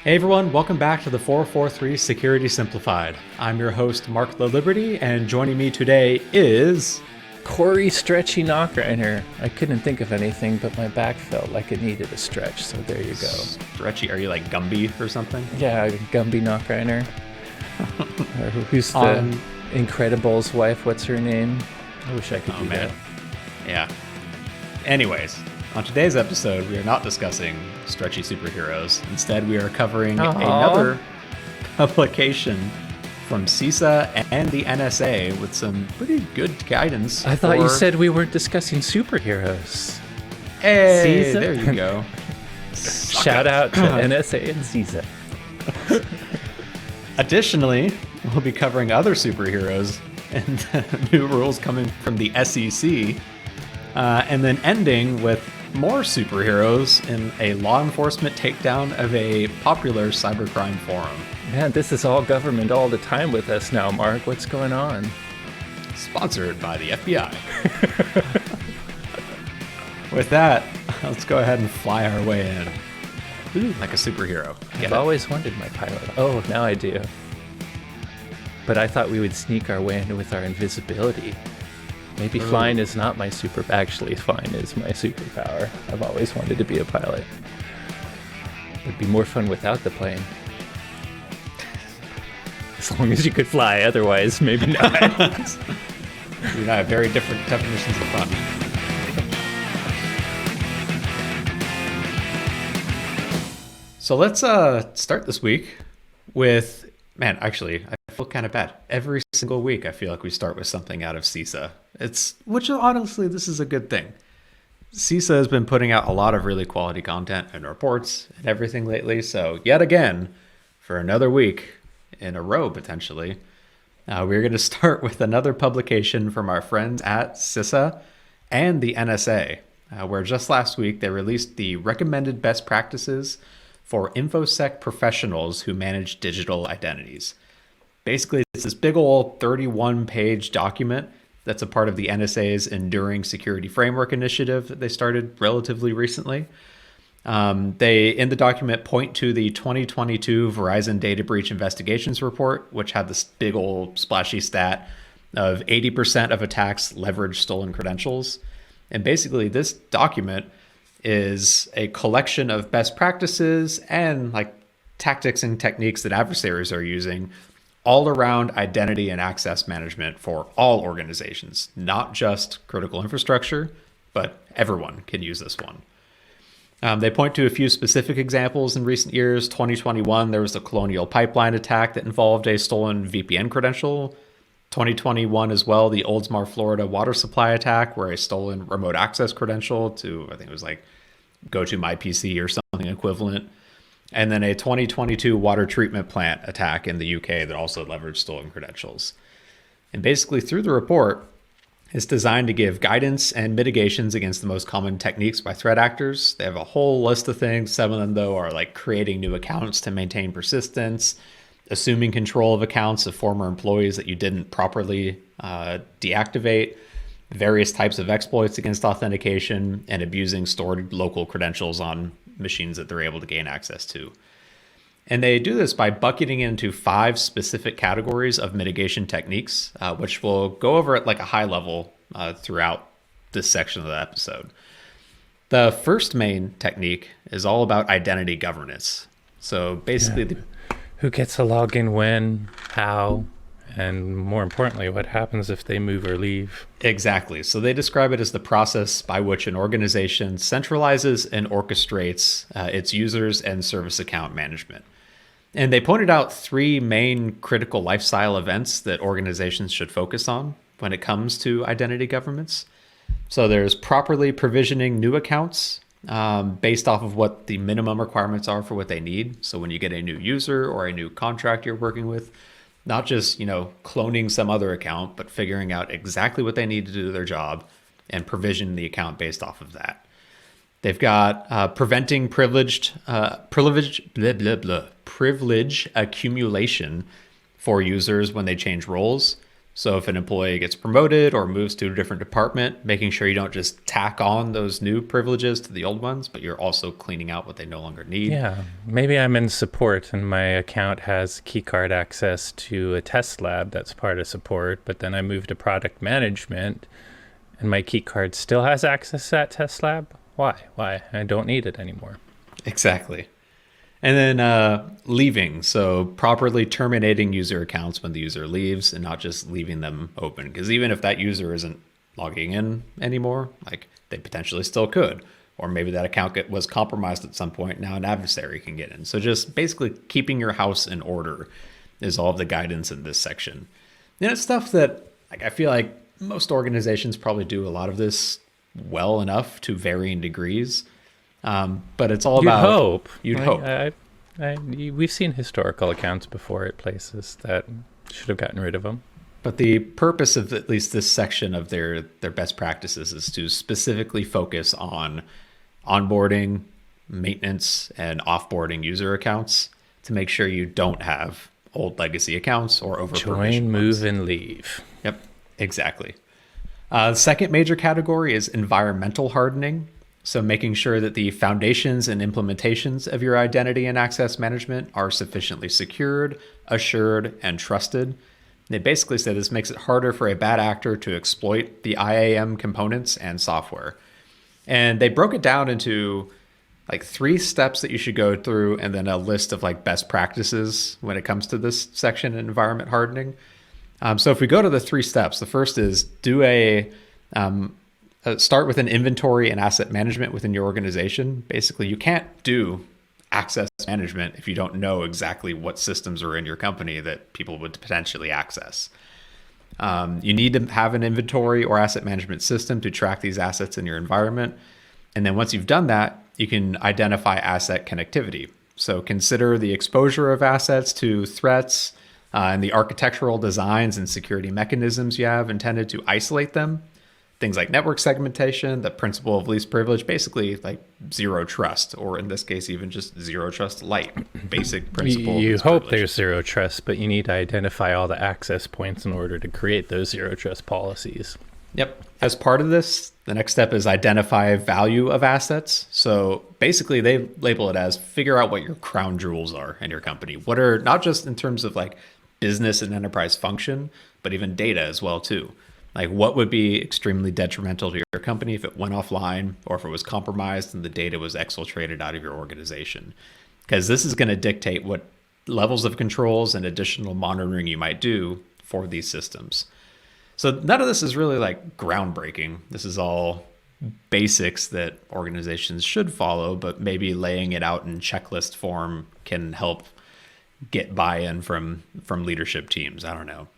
Hey everyone, welcome back to the 443 Security Simplified. I'm your host, Mark the Liberty, and joining me today is... Corey Stretchy Knockriner. I couldn't think of anything, but my back felt like it needed a stretch, so there you go. Stretchy, are you like Gumby or something? Yeah, Gumby Knockriner. Who's the Incredible's wife? What's her name? I wish I could do that. Yeah. Anyways, on today's episode, we are not discussing stretchy superheroes. Instead, we are covering another publication from CISA and the NSA with some pretty good guidance. I thought you said we weren't discussing superheroes. Hey, CISA? There you go. Shout out to NSA and CISA. Additionally, we'll be covering other superheroes and the new rules coming from the SEC, and then ending with more superheroes in a law enforcement takedown of a popular cybercrime forum. Man, this is all government all the time with us now, Mark. What's going on? Sponsored by the FBI. With that, let's go ahead and fly our way in. Ooh, like a superhero. I've always wanted my pilot. Oh, now I do. But I thought we would sneak our way in with our invisibility. Maybe flying is not my Actually, flying is my superpower. I've always wanted to be a pilot. It'd be more fun without the plane. As long as you could fly, otherwise, maybe not. You and I have very different definitions of fun. So let's start this week with, actually, I feel kind of bad. Every single week, I feel like we start with something out of CISA. Which honestly, this is a good thing. CISA has been putting out a lot of really quality content and reports and everything lately. So yet again, for another week in a row, potentially, we're going to start with another publication from our friends at CISA and the NSA, where just last week they released the recommended best practices for InfoSec professionals who manage digital identities. Basically, it's this big old 31-page document that's a part of the NSA's Enduring Security Framework initiative that they started relatively recently. They, in the document, point to the 2022 Verizon Data Breach Investigations Report, which had this big old splashy stat of 80% of attacks leverage stolen credentials. And basically, this document is a collection of best practices and like tactics and techniques that adversaries are using all around identity and access management for all organizations, not just critical infrastructure, but everyone can use this one. They point to a few specific examples in recent years. 2021, there was the Colonial Pipeline attack that involved a stolen VPN credential. 2021 as well, the Oldsmar, Florida water supply attack, where a stolen remote access credential to, I think it was like go to my PC or something equivalent. And then a 2022 water treatment plant attack in the UK that also leveraged stolen credentials. And basically through the report, it's designed to give guidance and mitigations against the most common techniques by threat actors. They have a whole list of things. Some of them, though, are like creating new accounts to maintain persistence, assuming control of accounts of former employees that you didn't properly deactivate, various types of exploits against authentication, and abusing stored local credentials on machines that they're able to gain access to. And they do this by bucketing into 5 specific categories of mitigation techniques, which we'll go over at like a high level throughout this section of the episode. The first main technique is all about identity governance. So basically, who gets to log in when, how, and more importantly, what happens if they move or leave. Exactly. So they describe it as the process by which an organization centralizes and orchestrates its users and service account management. And they pointed out 3 main critical lifestyle events that organizations should focus on when it comes to identity governance. So there's properly provisioning new accounts based off of what the minimum requirements are for what they need. So when you get a new user or a new contract you're working with, not just, cloning some other account, but figuring out exactly what they need to do their job and provision the account based off of that. They've got preventing privilege accumulation for users when they change roles. So if an employee gets promoted or moves to a different department, making sure you don't just tack on those new privileges to the old ones, but you're also cleaning out what they no longer need. Yeah, maybe I'm in support and my account has keycard access to a test lab that's part of support, but then I move to product management and my keycard still has access to that test lab. Why? I don't need it anymore. Exactly. And then leaving. So properly terminating user accounts when the user leaves and not just leaving them open. Because even if that user isn't logging in anymore, like they potentially still could. Or maybe that account was compromised at some point. Now an adversary can get in. So just basically keeping your house in order is all of the guidance in this section. And it's stuff that like I feel like most organizations probably do a lot of this well enough to varying degrees. But it's all about... You'd hope. We've seen historical accounts before at places that should have gotten rid of them. But the purpose of at least this section of their best practices is to specifically focus on onboarding, maintenance, and offboarding user accounts to make sure you don't have old legacy accounts or over-provisioned Join, ones. move, and leave. Yep, exactly. The second major category is environmental hardening. So making sure that the foundations and implementations of your identity and access management are sufficiently secured, assured, and trusted. They basically say this makes it harder for a bad actor to exploit the IAM components and software. And they broke it down into like 3 steps that you should go through and then a list of like best practices when it comes to this section in environment hardening. So if we go to the 3 steps, the first is do start with an inventory and asset management within your organization. Basically, you can't do access management if you don't know exactly what systems are in your company that people would potentially access. You need to have an inventory or asset management system to track these assets in your environment. And then once you've done that, you can identify asset connectivity. So consider the exposure of assets to threats and the architectural designs and security mechanisms you have intended to isolate them. Things like network segmentation, the principle of least privilege, basically like zero trust, or in this case, even just zero trust light, basic principle. You of hope privilege. there's zero trust, but you need to identify all the access points in order to create those zero trust policies. Yep. As part of this, the next step is identify value of assets. So basically they label it as figure out what your crown jewels are in your company. What are not just in terms of like business and enterprise function, but even data as well too. Like what would be extremely detrimental to your company if it went offline or if it was compromised and the data was exfiltrated out of your organization? Because this is going to dictate what levels of controls and additional monitoring you might do for these systems. So none of this is really like groundbreaking. This is all basics that organizations should follow, but maybe laying it out in checklist form can help get buy-in from leadership teams. I don't know.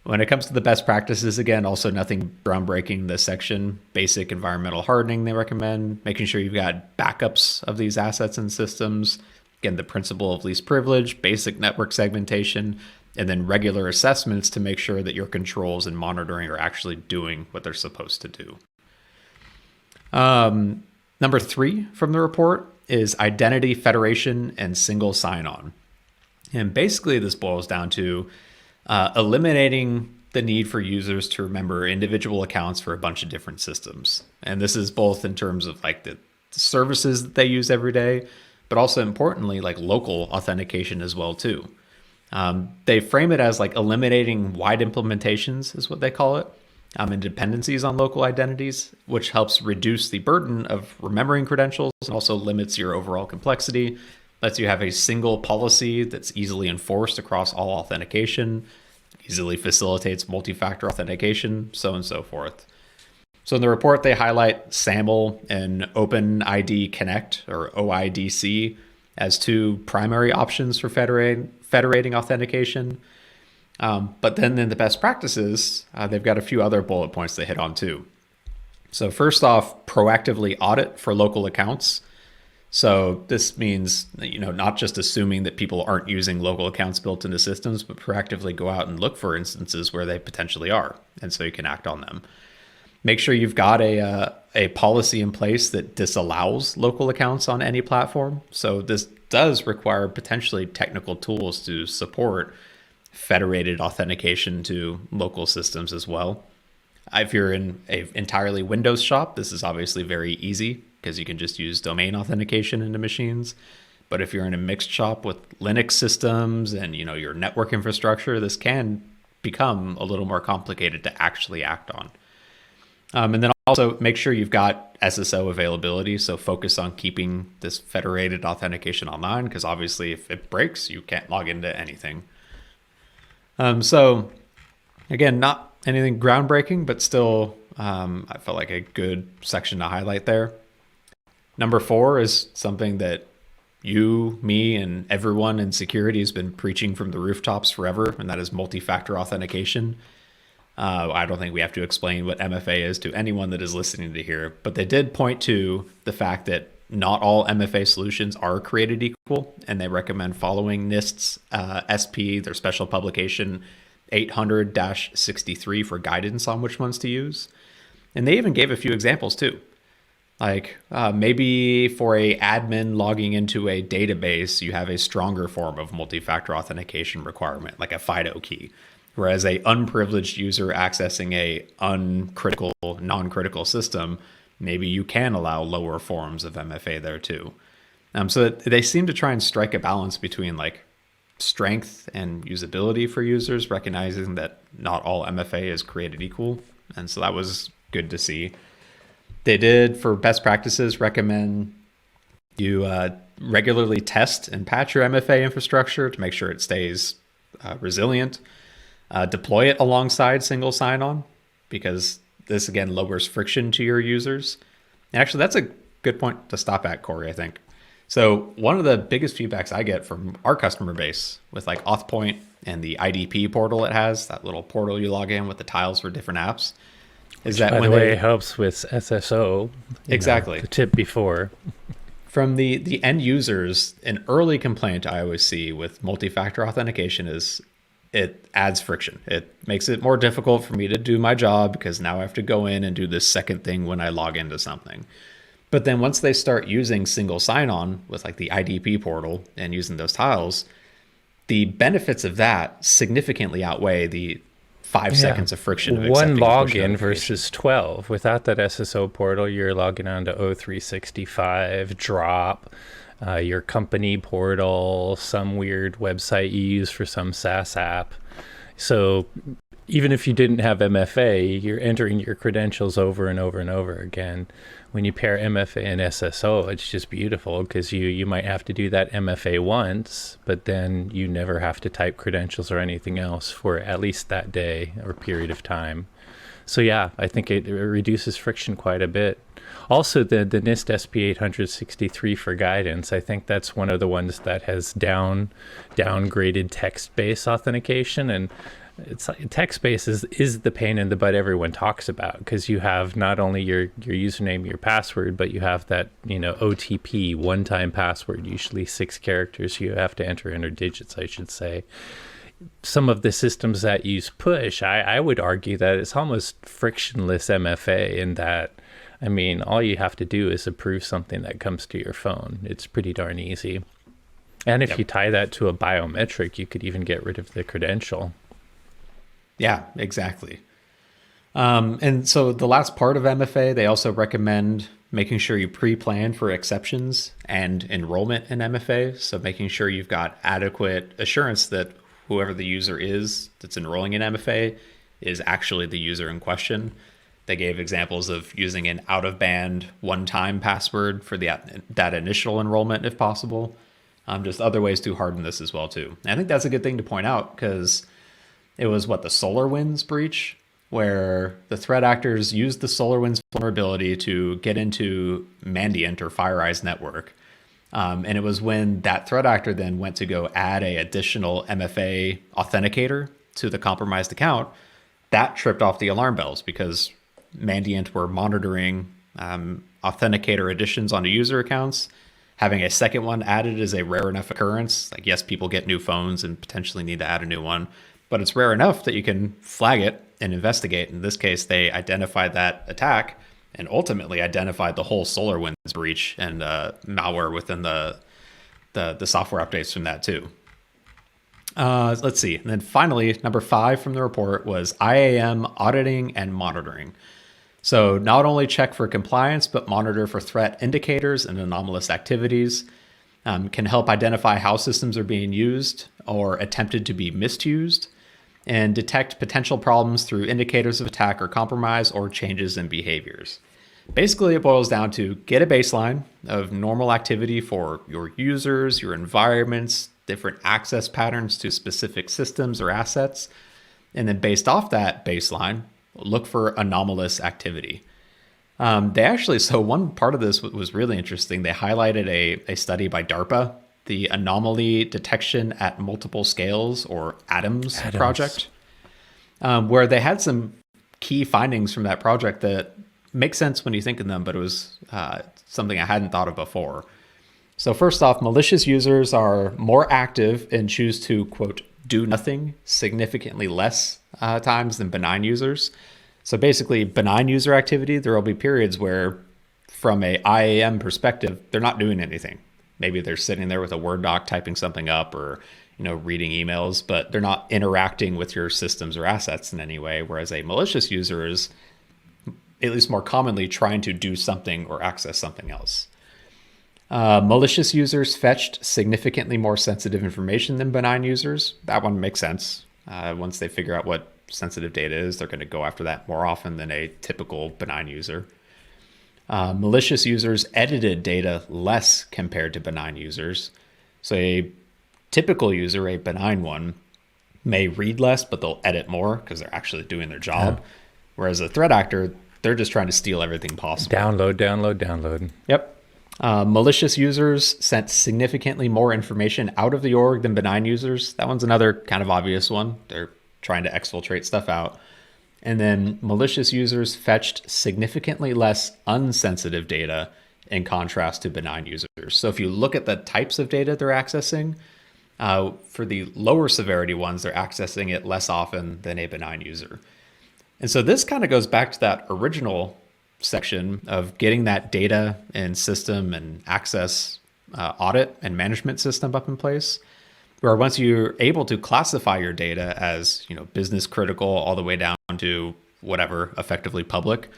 When it comes to the best practices, again, also nothing groundbreaking in this section. Basic environmental hardening they recommend, making sure you've got backups of these assets and systems. Again, the principle of least privilege, basic network segmentation, and then regular assessments to make sure that your controls and monitoring are actually doing what they're supposed to do. Number 3 from the report is identity federation and single sign-on. And basically this boils down to eliminating the need for users to remember individual accounts for a bunch of different systems. And this is both in terms of like the services that they use every day, but also importantly, like local authentication as well too. They frame it as like eliminating wide implementations is what they call it, and dependencies on local identities, which helps reduce the burden of remembering credentials and also limits your overall complexity. Lets you have a single policy that's easily enforced across all authentication, easily facilitates multi-factor authentication, so on and so forth. So in the report, they highlight SAML and OpenID Connect, or OIDC, as 2 primary options for federating authentication. But then in the best practices, they've got a few other bullet points they hit on too. So first off, proactively audit for local accounts. So this means, not just assuming that people aren't using local accounts built into systems, but proactively go out and look for instances where they potentially are. And so you can act on them. Make sure you've got a policy in place that disallows local accounts on any platform. So this does require potentially technical tools to support federated authentication to local systems as well. If you're in an entirely Windows shop, this is obviously very easy because you can just use domain authentication into machines. But if you're in a mixed shop with Linux systems and your network infrastructure, this can become a little more complicated to actually act on. And then also make sure you've got SSO availability. So focus on keeping this federated authentication online, because obviously if it breaks, you can't log into anything. So again, not anything groundbreaking, but still, I felt like a good section to highlight there. Number 4 is something that you, me, and everyone in security has been preaching from the rooftops forever, and that is multi-factor authentication. I don't think we have to explain what MFA is to anyone that is listening to here, but they did point to the fact that not all MFA solutions are created equal, and they recommend following NIST's SP, their special publication 800-63 for guidance on which ones to use. And they even gave a few examples too. Like maybe for a admin logging into a database, you have a stronger form of multi-factor authentication requirement, like a FIDO key. Whereas a unprivileged user accessing a uncritical, non-critical system, maybe you can allow lower forms of MFA there too. So they seem to try and strike a balance between like strength and usability for users, recognizing that not all MFA is created equal. And so that was good to see. They did, for best practices, recommend you regularly test and patch your MFA infrastructure to make sure it stays resilient. Deploy it alongside single sign-on, because this, again, lowers friction to your users. And actually, that's a good point to stop at, Corey, I think. So one of the biggest feedbacks I get from our customer base with like AuthPoint and the IDP portal it has, that little portal you log in with the tiles for different apps, is that by when the way, it helps with SSO. Exactly. The tip before. From the end users, an early complaint I always see with multi-factor authentication is it adds friction. It makes it more difficult for me to do my job because now I have to go in and do this second thing when I log into something. But then once they start using single sign-on with like the IDP portal and using those tiles, the benefits of that significantly outweigh the 5 seconds of friction. Of one login versus 12. Without that SSO portal, you're logging on to O365, Drop, your company portal, some weird website you use for some SaaS app. So even if you didn't have MFA, you're entering your credentials over and over and over again. When you pair MFA and SSO, it's just beautiful because you might have to do that MFA once, but then you never have to type credentials or anything else for at least that day or period of time. So yeah, I think it reduces friction quite a bit. Also, the NIST SP 863 for guidance, I think that's one of the ones that has downgraded text-based authentication, and it's like text-based is the pain in the butt everyone talks about, because you have not only your username, your password, but you have that OTP, one-time password, usually 6 characters you have to enter digits, I should say. Some of the systems that use push, I would argue that it's almost frictionless MFA in that, I mean, all you have to do is approve something that comes to your phone. It's pretty darn easy. And if you tie that to a biometric, you could even get rid of the credential. Yeah, exactly. And so the last part of MFA, they also recommend making sure you pre-plan for exceptions and enrollment in MFA. So making sure you've got adequate assurance that whoever the user is that's enrolling in MFA is actually the user in question. They gave examples of using an out-of-band one-time password for that initial enrollment if possible. Just other ways to harden this as well too. And I think that's a good thing to point out, because it was the SolarWinds breach, where the threat actors used the SolarWinds vulnerability to get into Mandiant or FireEye's network. And it was when that threat actor then went to go add an additional MFA authenticator to the compromised account, that tripped off the alarm bells, because Mandiant were monitoring authenticator additions onto user accounts. Having a second one added is a rare enough occurrence. Like, yes, people get new phones and potentially need to add a new one, but it's rare enough that you can flag it and investigate. In this case, they identified that attack and ultimately identified the whole SolarWinds breach and malware within the software updates from that too. Let's see. And then finally, number 5 from the report was IAM auditing and monitoring. So not only check for compliance, but monitor for threat indicators and anomalous activities. Can help identify how systems are being used or attempted to be misused, and detect potential problems through indicators of attack or compromise or changes in behaviors. Basically, it boils down to get a baseline of normal activity for your users, your environments, different access patterns to specific systems or assets. And then based off that baseline, look for anomalous activity. So one part of this was really interesting. They highlighted a study by DARPA, the Anomaly Detection at Multiple Scales, or ATOMS project, where they had some key findings from that project that make sense when you think of them, but it was something I hadn't thought of before. So first off, malicious users are more active and choose to, quote, do nothing significantly less times than benign users. So basically, benign user activity, there will be periods where, from a IAM perspective, they're not doing anything. Maybe they're sitting there with a Word doc typing something up, or reading emails, but they're not interacting with your systems or assets in any way. Whereas a malicious user is, at least more commonly, trying to do something or access something else. Malicious users fetched significantly more sensitive information than benign users. That one makes sense. Once they figure out what sensitive data is, they're going to go after that more often than a typical benign user. Malicious users edited data less compared to benign users. So a typical user, a benign one, may read less, but they'll edit more because they're actually doing their job. Yeah. Whereas a threat actor, they're just trying to steal everything possible. Download. Yep. Malicious users sent significantly more information out of the org than benign users. That one's another kind of obvious one. They're trying to exfiltrate stuff out. And then malicious users fetched significantly less unsensitive data in contrast to benign users. So if you look at the types of data they're accessing, for the lower severity ones, they're accessing it less often than a benign user. And so this kind of goes back to that original section of getting that data and system and access audit and management system up in place, where once you're able to classify your data as business critical all the way down to whatever, effectively public,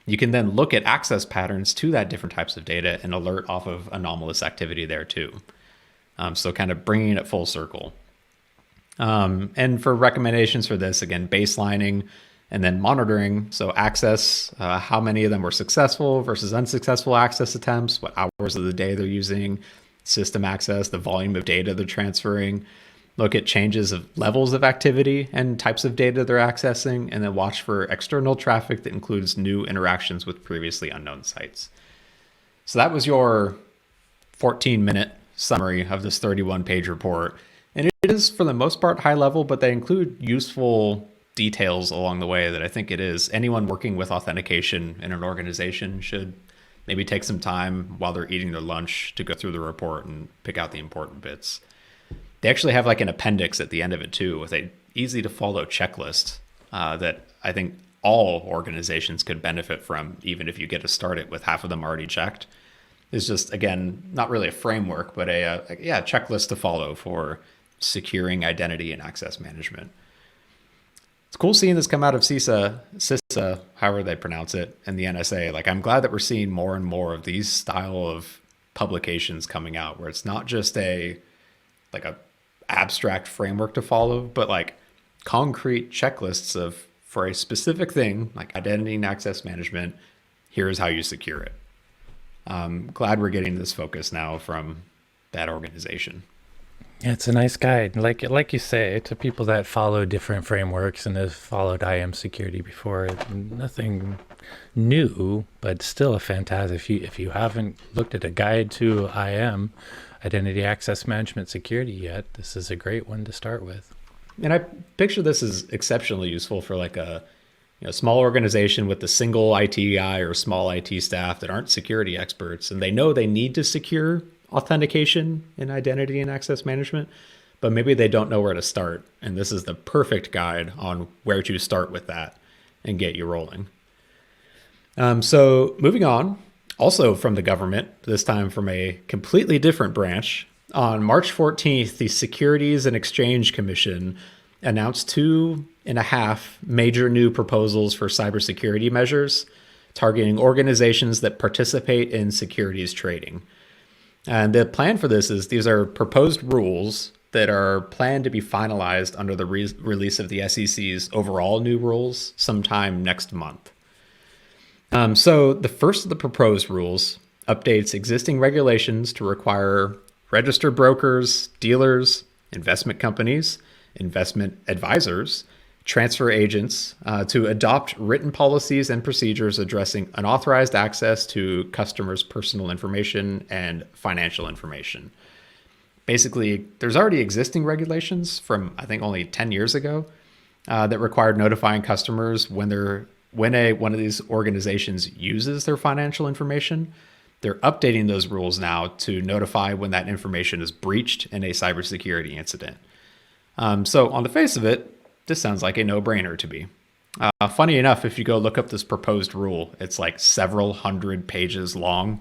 you can then look at access patterns to that different types of data and alert off of anomalous activity there too. So kind of bringing it full circle. And for recommendations for this, again, baselining and then monitoring. So access, how many of them were successful versus unsuccessful access attempts, what hours of the day they're using, system access, the volume of data they're transferring, look at changes of levels of activity and types of data they're accessing, and then watch for external traffic that includes new interactions with previously unknown sites. So that was your 14-minute summary of this 31-page report. And it is, for the most part, high level, but they include useful details along the way that I think it is anyone working with authentication in an organization should maybe take some time while they're eating their lunch to go through the report and pick out the important bits. They actually have like an appendix at the end of it too, with a easy to follow checklist that I think all organizations could benefit from, even if you get to start it with half of them already checked. It's just, again, not really a framework, but a checklist to follow for securing identity and access management. It's cool seeing this come out of CISA, however they pronounce it, and the NSA. Like, I'm glad that we're seeing more and more of these style of publications coming out, where it's not just a abstract framework to follow, but like concrete checklists of, for a specific thing, like identity and access management, here's how you secure it. I'm glad we're getting this focus now from that organization. Yeah, it's a nice guide. Like you say, to people that follow different frameworks and have followed IAM security before, nothing new, but still a fantastic. If you haven't looked at a guide to IAM, identity access management security yet, this is a great one to start with. And I picture this as exceptionally useful for like a small organization with a single IT guy or small IT staff that aren't security experts, and they know they need to secure authentication in identity and access management, but maybe they don't know where to start. And this is the perfect guide on where to start with that and get you rolling. So moving on, also from the government, this time from a completely different branch, On March 14th, the Securities and Exchange Commission announced 2.5 major new proposals for cybersecurity measures targeting organizations that participate in securities trading. And the plan for this is these are proposed rules that are planned to be finalized under the release of the SEC's overall new rules sometime next month. So the first of the proposed rules updates existing regulations to require registered brokers, dealers, investment companies, investment advisors, transfer agents to adopt written policies and procedures addressing unauthorized access to customers' personal information and financial information. Basically, there's already existing regulations from, I think, only 10 years ago that required notifying customers when one of these organizations uses their financial information. They're updating those rules now to notify when that information is breached in a cybersecurity incident. So on the face of it, this sounds like a no-brainer to me. Funny enough, if you go look up this proposed rule, it's like several hundred pages long,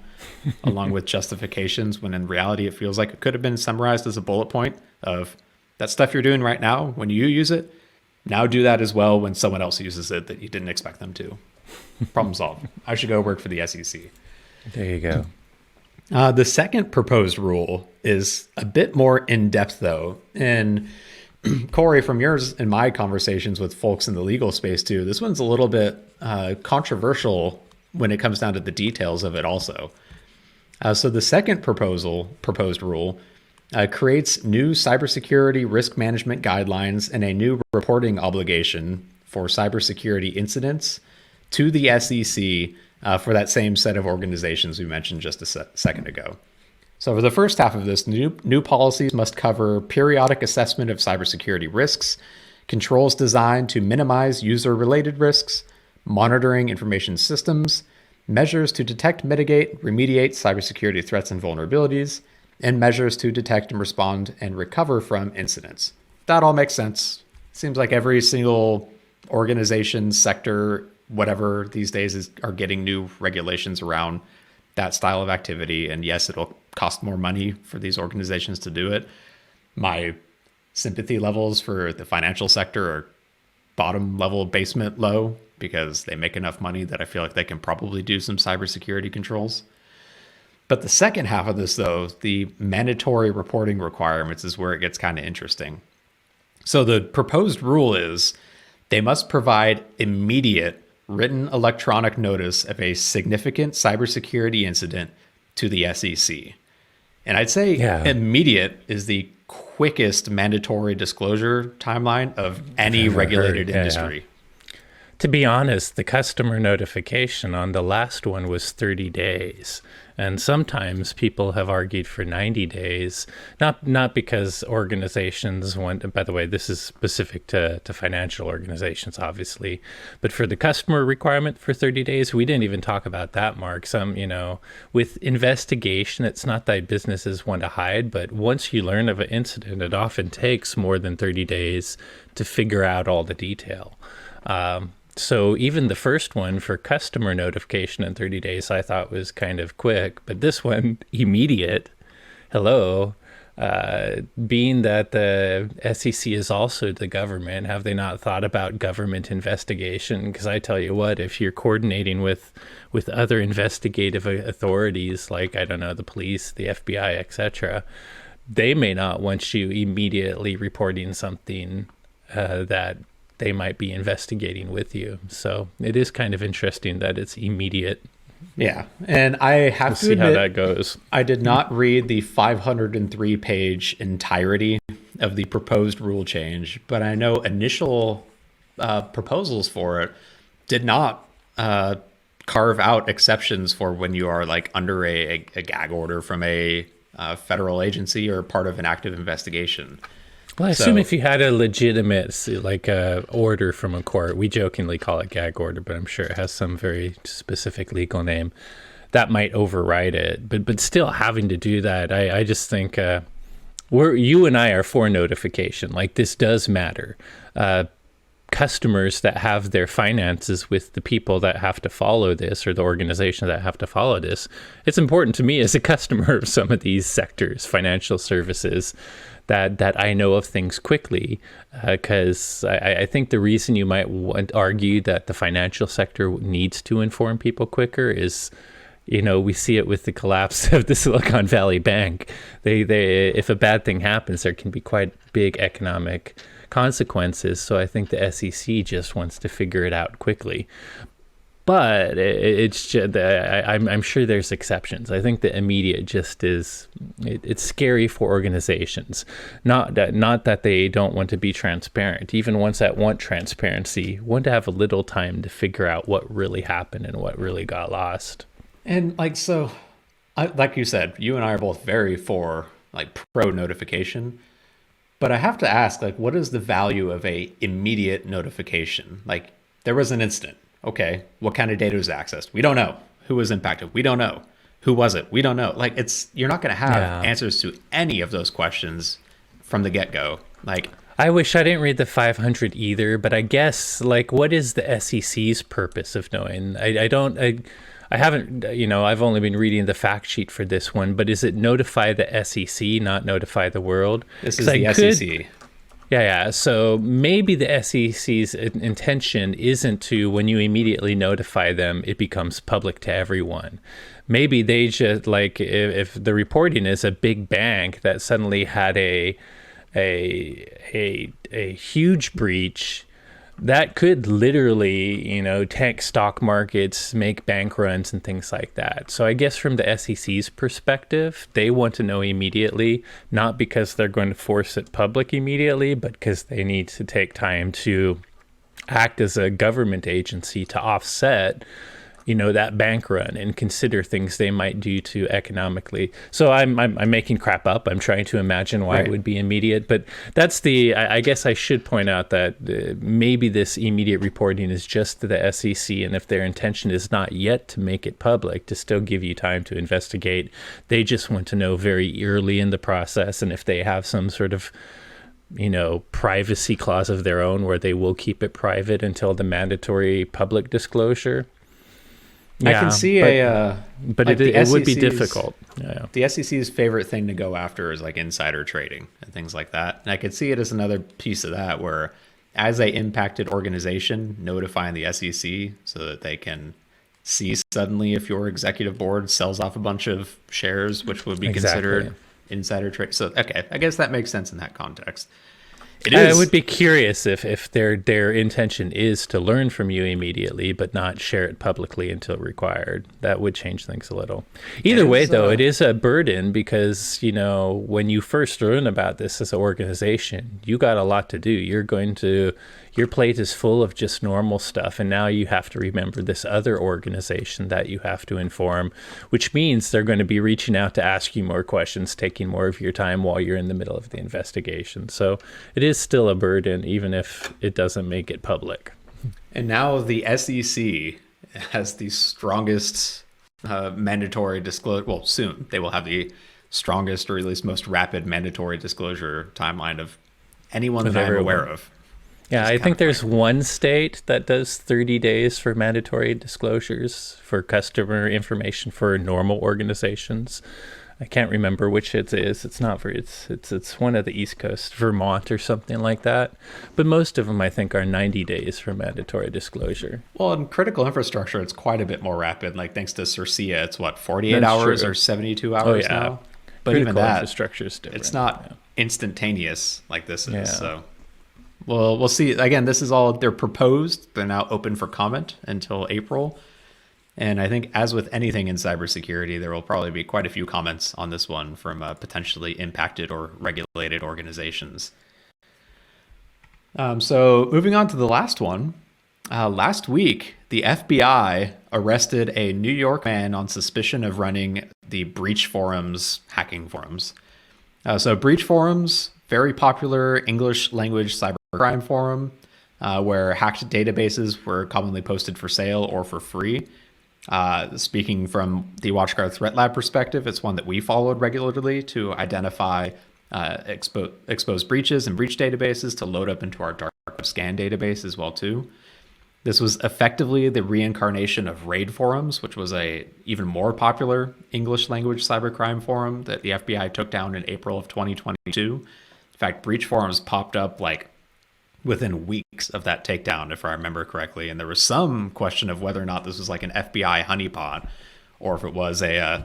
along with justifications, when in reality it feels like it could have been summarized as a bullet point of that stuff you're doing right now, when you use it, now do that as well when someone else uses it that you didn't expect them to. Problem solved. I should go work for the SEC. There you go. The second proposed rule is a bit more in-depth, though. And Corey, from yours and my conversations with folks in the legal space too, this one's a little bit controversial when it comes down to the details of it also. So the second proposed rule creates new cybersecurity risk management guidelines and a new reporting obligation for cybersecurity incidents to the SEC for that same set of organizations we mentioned just a second ago. So for the first half of this, new policies must cover periodic assessment of cybersecurity risks, controls designed to minimize user-related risks, monitoring information systems, measures to detect, mitigate, remediate cybersecurity threats and vulnerabilities, and measures to detect and respond and recover from incidents. That all makes sense. Seems like every single organization, sector, whatever these days are getting new regulations around that style of activity. And yes, it'll cost more money for these organizations to do it. My sympathy levels for the financial sector are bottom level basement low because they make enough money that I feel like they can probably do some cybersecurity controls. But the second half of this, though, the mandatory reporting requirements, is where it gets kind of interesting. So the proposed rule is they must provide immediate written electronic notice of a significant cybersecurity incident to the SEC. And I'd say immediate is the quickest mandatory disclosure timeline of any regulated industry. To be honest, the customer notification on the last one was 30 days. And sometimes people have argued for 90 days, not because organizations want, by the way, this is specific to financial organizations, obviously, but for the customer requirement for 30 days, we didn't even talk about that, Mark. Some, with investigation, it's not that businesses want to hide, but once you learn of an incident, it often takes more than 30 days to figure out all the detail. So even the first one for customer notification in 30 days, I thought was kind of quick, but this one, immediate. Hello. Being that the SEC is also the government, have they not thought about government investigation? Because I tell you what, if you're coordinating with other investigative authorities, like, I don't know, the police, the FBI, etc., they may not want you immediately reporting something that they might be investigating with you. So it is kind of interesting that it's immediate. Yeah. And I have to see admit, how that goes. I did not read the 503-page entirety of the proposed rule change, but I know initial proposals for it did not carve out exceptions for when you are like under a gag order from a federal agency or part of an active investigation. Well, I assume if you had a legitimate, like order from a court, we jokingly call it gag order, but I'm sure it has some very specific legal name, that might override it. But still having to do that, I just think you and I are for notification. Like, this does matter. customers that have their finances with the people that have to follow this, or the organizations that have to follow this, it's important to me as a customer of some of these sectors, financial services, that I know of things quickly, because I think the reason you might argue that the financial sector needs to inform people quicker is, we see it with the collapse of the Silicon Valley Bank. They if a bad thing happens, there can be quite big economic consequences. So I think the SEC just wants to figure it out quickly. But it's just, I'm sure there's exceptions. I think the immediate just is, it's scary for organizations. Not that they don't want to be transparent. Even ones that want transparency want to have a little time to figure out what really happened and what really got lost. And like you said, you and I are both very for pro notification. But I have to ask, what is the value of a immediate notification? There was an incident. Okay, what kind of data was accessed? We don't know. Who was impacted? We don't know. Who was it? We don't know. You're not going to have answers to any of those questions from the get-go. I wish I didn't read the 500 either, but I guess, what is the SEC's purpose of knowing? I haven't, I've only been reading the fact sheet for this one, but is it notify the SEC, not notify the world? This is the SEC. Yeah. So maybe the SEC's intention isn't to, when you immediately notify them, it becomes public to everyone. Maybe they just, if the reporting is a big bank that suddenly had a huge breach, that could literally, tank stock markets, make bank runs and things like that. So I guess from the SEC's perspective, they want to know immediately, not because they're going to force it public immediately, but because they need to take time to act as a government agency to offset that bank run and consider things they might do to economically. So I'm making crap up. I'm trying to imagine why it would be immediate, but that's I guess I should point out that maybe this immediate reporting is just to the SEC, and if their intention is not yet to make it public, to still give you time to investigate, they just want to know very early in the process, and if they have some sort of privacy clause of their own where they will keep it private until the mandatory public disclosure. I can see but it would be difficult. Yeah. The SEC's favorite thing to go after is insider trading and things like that. And I could see it as another piece of that, where as a impacted organization, notifying the SEC so that they can see suddenly if your executive board sells off a bunch of shares, which would be considered insider trade. So, okay, I guess that makes sense in that context. I would be curious if their intention is to learn from you immediately, but not share it publicly until required. That would change things a little. Either way, though, it is a burden because, when you first learn about this as an organization, you got a lot to do. Your plate is full of just normal stuff, and now you have to remember this other organization that you have to inform, which means they're going to be reaching out to ask you more questions, taking more of your time while you're in the middle of the investigation. So it is still a burden, even if it doesn't make it public. And now the SEC has the strongest mandatory disclosure. Well, soon they will have the strongest, or at least most rapid mandatory disclosure timeline of anyone that I'm aware of. Yeah, I think there's one state that does 30 days for mandatory disclosures for customer information for normal organizations. I can't remember which it is. It's not very. It's one of the East Coast, Vermont or something like that. But most of them, I think, are 90 days for mandatory disclosure. Well, in critical infrastructure, it's quite a bit more rapid. Thanks to CISA, it's 48 hours or 72 hours now. But critical even that, infrastructure is different. It's not instantaneous like this is. So. Well, we'll see. Again, this is all, they're proposed. They're now open for comment until April. And I think, as with anything in cybersecurity, there will probably be quite a few comments on this one from potentially impacted or regulated organizations. So moving on to the last one. Last week, the FBI arrested a New York man on suspicion of running the Breach Forums hacking forums. So Breach Forums, very popular English language cybercrime forum where hacked databases were commonly posted for sale or for free. Speaking from the WatchGuard Threat Lab perspective, it's one that we followed regularly to identify exposed breaches and breach databases to load up into our dark scan database as well too. This was effectively the reincarnation of raid forums, which was a even more popular English language cybercrime forum that the FBI took down in April of 2022. In fact, breach forums popped up like within weeks of that takedown, if I remember correctly. And there was some question of whether or not this was like an FBI honeypot or if it was a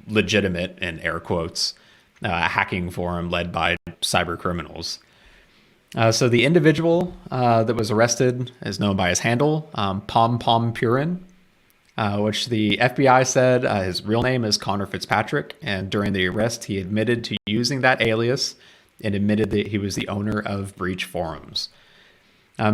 legitimate, in air quotes, hacking forum led by cyber criminals. So the individual that was arrested is known by his handle, Pom Pom Purin, which the FBI said his real name is Connor Fitzpatrick. And during the arrest, he admitted to using that alias and admitted that he was the owner of breach forums.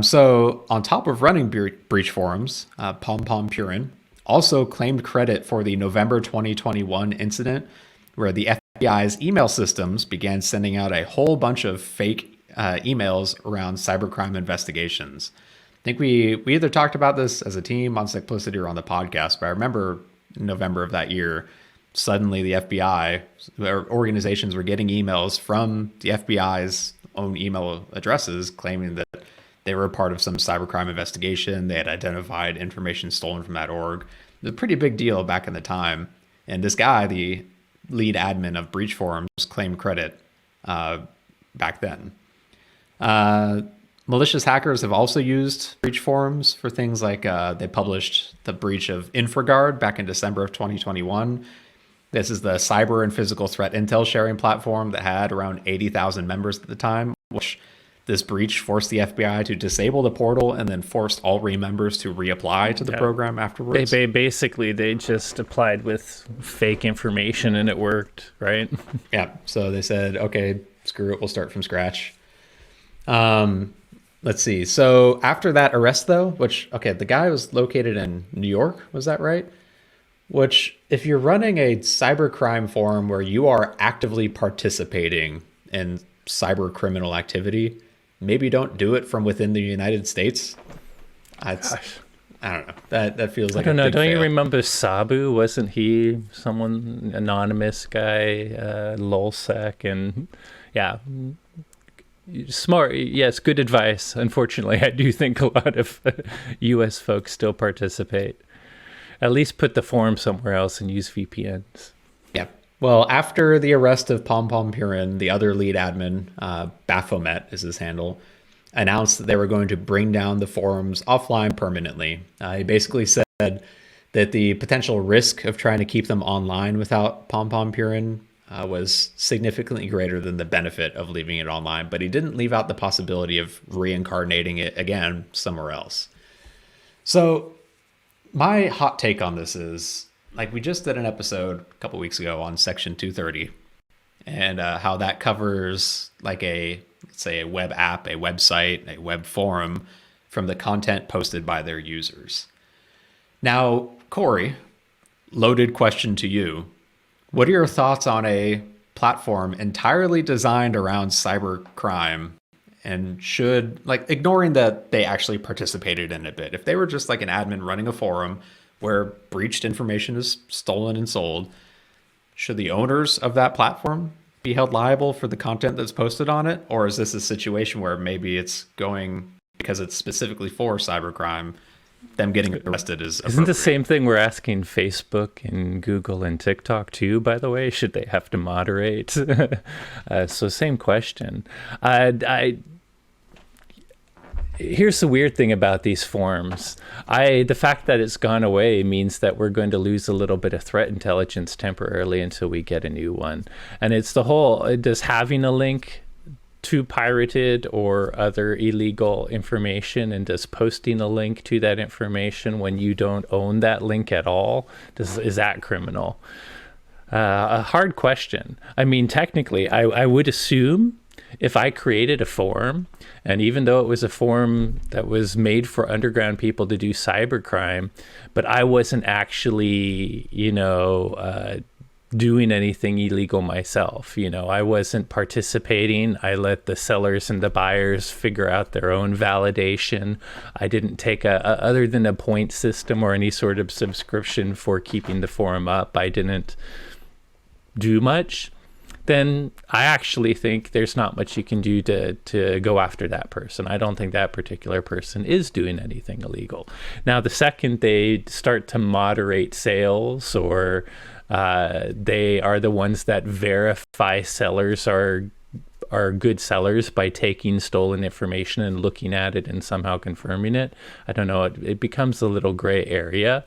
So on top of running breach forums, Pom Pom Purin also claimed credit for the November 2021 incident where the FBI's email systems began sending out a whole bunch of fake emails around cybercrime investigations. I think we either talked about this as a team on Simplicity or on the podcast, but I remember in November of that year, suddenly the FBI or organizations were getting emails from the FBI's own email addresses claiming that they were a part of some cybercrime investigation. They had identified information stolen from that org. It was a pretty big deal back in the time. And this guy, the lead admin of breach forums, claimed credit back then. Malicious hackers have also used breach forums for things like they published the breach of InfraGard back in December of 2021. This is the cyber and physical threat intel sharing platform that had around 80,000 members at the time, which this breach forced the FBI to disable the portal and then forced all members to reapply to the program afterwards. Basically, they just applied with fake information and it worked, right? Yeah. So they said, okay, screw it. We'll start from scratch. Let's see. So after that arrest, though, which, okay, the guy was located in New York. Was that right? Which, if you're running a cybercrime forum where you are actively participating in cyber criminal activity, maybe don't do it from within the United States. I don't know. That feels like I don't know. Don't fail. you remember Sabu? Wasn't he someone anonymous guy, lolsec, and yeah, smart. Yes, good advice. Unfortunately, I do think a lot of U.S. folks still participate. At least put the forum somewhere else and use VPNs. Yeah. Well, after the arrest of Pom Pom Purin, the other lead admin, Baphomet is his handle, announced that they were going to bring down the forums offline permanently. He basically said that the potential risk of trying to keep them online without Pom Pom Purin was significantly greater than the benefit of leaving it online, but he didn't leave out the possibility of reincarnating it again somewhere else. So my hot take on this is, like, we just did an episode a couple weeks ago on Section 230 and how that covers like let's say a web app, a website, a web forum from the content posted by their users. Now, Corey, loaded question to you. What are your thoughts on a platform entirely designed around cyber crime and should, like, ignoring that they actually participated in it a bit, if they were just like an admin running a forum where breached information is stolen and sold, should the owners of that platform be held liable for the content that's posted on it? Or is this a situation where maybe it's going, because it's specifically for cybercrime, them getting arrested is appropriate? Isn't the same thing we're asking Facebook and Google and TikTok too, by the way? Should they have to moderate? So same question. Here's the weird thing about these forums. The fact that it's gone away means that we're going to lose a little bit of threat intelligence temporarily until we get a new one. And it's the whole, does having a link to pirated or other illegal information, and does posting a link to that information when you don't own that link at all, is that criminal? A hard question. I mean, technically, I would assume if I created a forum, and even though it was a forum that was made for underground people to do cybercrime, but I wasn't actually, doing anything illegal myself. I wasn't participating. I let the sellers and the buyers figure out their own validation. I didn't take other than a point system or any sort of subscription for keeping the forum up, I didn't do much. then I actually think there's not much you can do to go after that person. I don't think that particular person is doing anything illegal. Now, the second they start to moderate sales, or they are the ones that verify sellers are good sellers by taking stolen information and looking at it and somehow confirming it, I don't know, it becomes a little gray area.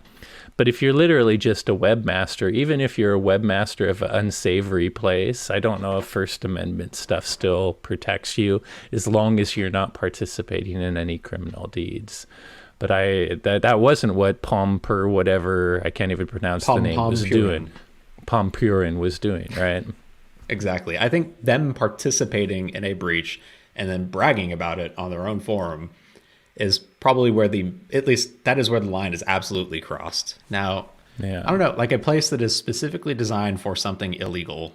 But if you're literally just a webmaster, even if you're a webmaster of an unsavory place, I don't know if First Amendment stuff still protects you, as long as you're not participating in any criminal deeds. But that wasn't what Pomper, whatever, I can't even pronounce the name, was doing. Pompurin was doing, right? Exactly. I think them participating in a breach and then bragging about it on their own forum is probably where at least that is where the line is absolutely crossed. Now, yeah. I don't know, like a place that is specifically designed for something illegal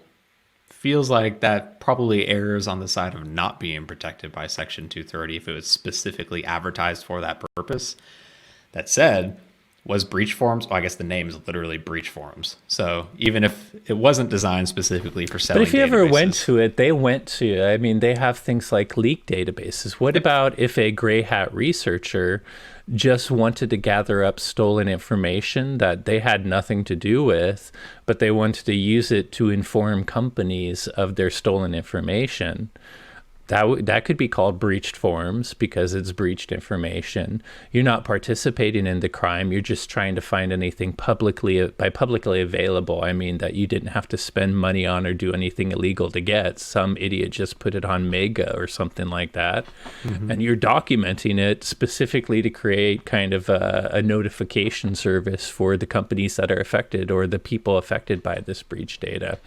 feels like that probably errs on the side of not being protected by Section 230 if it was specifically advertised for that purpose. That said, was breach forums, well, I guess the name is literally breach forums. So even if it wasn't designed specifically for selling, but if you databases, ever went to it, they have things like leak databases. What about if a gray hat researcher just wanted to gather up stolen information that they had nothing to do with, but they wanted to use it to inform companies of their stolen information? That could be called breached forms because it's breached information. You're not participating in the crime. You're just trying to find anything publicly available. I mean, that you didn't have to spend money on or do anything illegal to get. Some idiot just put it on Mega or something like that. Mm-hmm. And you're documenting it specifically to create kind of a notification service for the companies that are affected or the people affected by this breach data.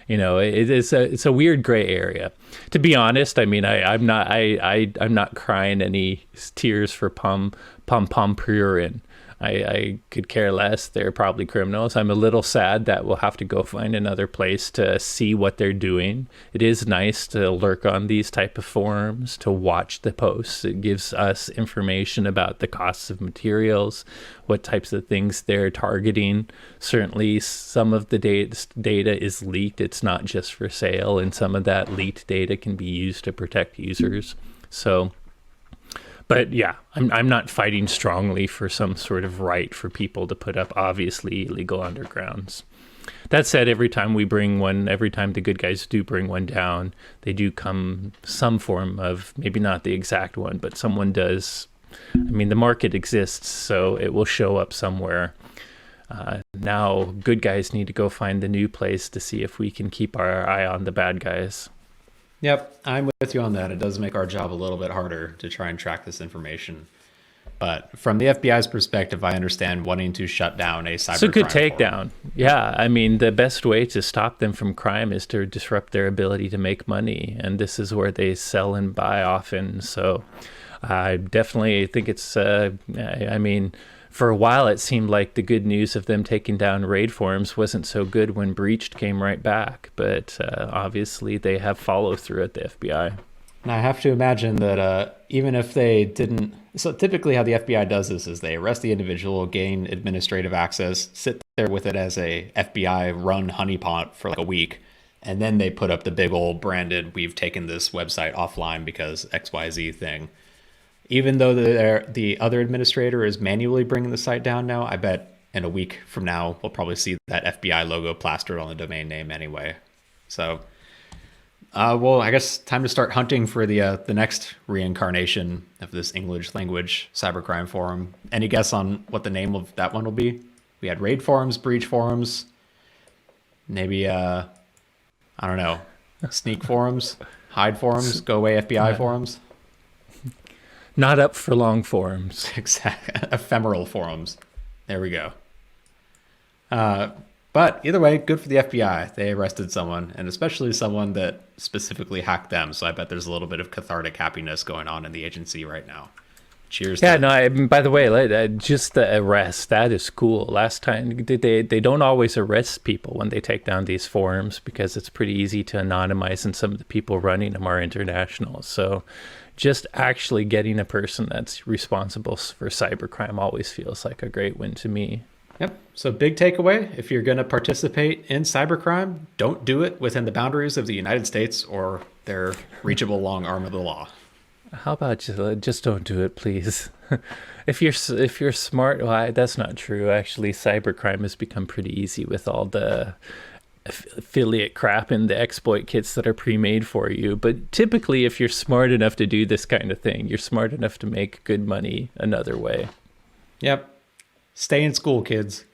You know, it's a weird gray area. To be honest, I mean, I'm not crying any tears for Pompurin. I could care less. They're probably criminals. I'm a little sad that we'll have to go find another place to see what they're doing. It is nice to lurk on these type of forums, to watch the posts. It gives us information about the costs of materials, what types of things they're targeting. Certainly, some of the data is leaked. It's not just for sale, and some of that leaked data can be used to protect users. So, but yeah, I'm not fighting strongly for some sort of right for people to put up obviously illegal undergrounds. That said, every time the good guys do bring one down, they do come some form of, maybe not the exact one, but someone does. I mean, the market exists, so it will show up somewhere. Now, good guys need to go find the new place to see if we can keep our eye on the bad guys. Yep, I'm with you on that. It does make our job a little bit harder to try and track this information. But from the FBI's perspective, I understand wanting to shut down a cyber. It's a good takedown. Yeah, I mean, the best way to stop them from crime is to disrupt their ability to make money. And this is where they sell and buy often. So I definitely think it's, I mean, for a while, it seemed like the good news of them taking down raid forums wasn't so good when breached came right back. But obviously, they have follow through at the FBI. And I have to imagine that even if they didn't... So typically how the FBI does this is they arrest the individual, gain administrative access, sit there with it as a FBI-run honeypot for like a week, and then they put up the big old branded, we've taken this website offline because XYZ thing. Even though the other administrator is manually bringing the site down now, I bet in a week from now, we'll probably see that FBI logo plastered on the domain name anyway. So, well, I guess time to start hunting for the next reincarnation of this English language cybercrime forum. Any guess on what the name of that one will be? We had raid forums, breach forums, maybe, I don't know, sneak forums, hide forums, go away FBI forums. Not up for long forums. Exactly. Ephemeral forums. There we go. But either way, good for the FBI. They arrested someone, and especially someone that specifically hacked them. So I bet there's a little bit of cathartic happiness going on in the agency right now. Cheers. Yeah, by the way, just the arrest, that is cool. Last time, they don't always arrest people when they take down these forums because it's pretty easy to anonymize, and some of the people running them are international. So just actually getting a person that's responsible for cybercrime always feels like a great win to me. Yep. So big takeaway, if you're going to participate in cybercrime, don't do it within the boundaries of the United States or their reachable long arm of the law. How about just don't do it, please? If you're smart, well, that's not true. Actually, cybercrime has become pretty easy with all the affiliate crap and the exploit kits that are pre-made for you. But typically, if you're smart enough to do this kind of thing, you're smart enough to make good money another way. Yep. Stay in school, kids.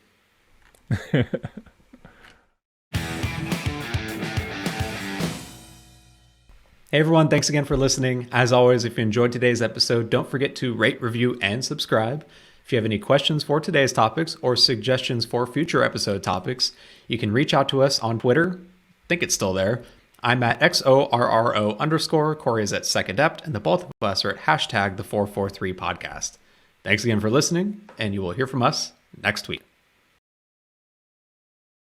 Hey everyone, thanks again for listening. As always, if you enjoyed today's episode, don't forget to rate, review, and subscribe. If you have any questions for today's topics or suggestions for future episode topics, you can reach out to us on Twitter. I think it's still there. I'm at XORRO_. Corey is at SecAdept, and the both of us are at #the443podcast. Thanks again for listening, and you will hear from us next week.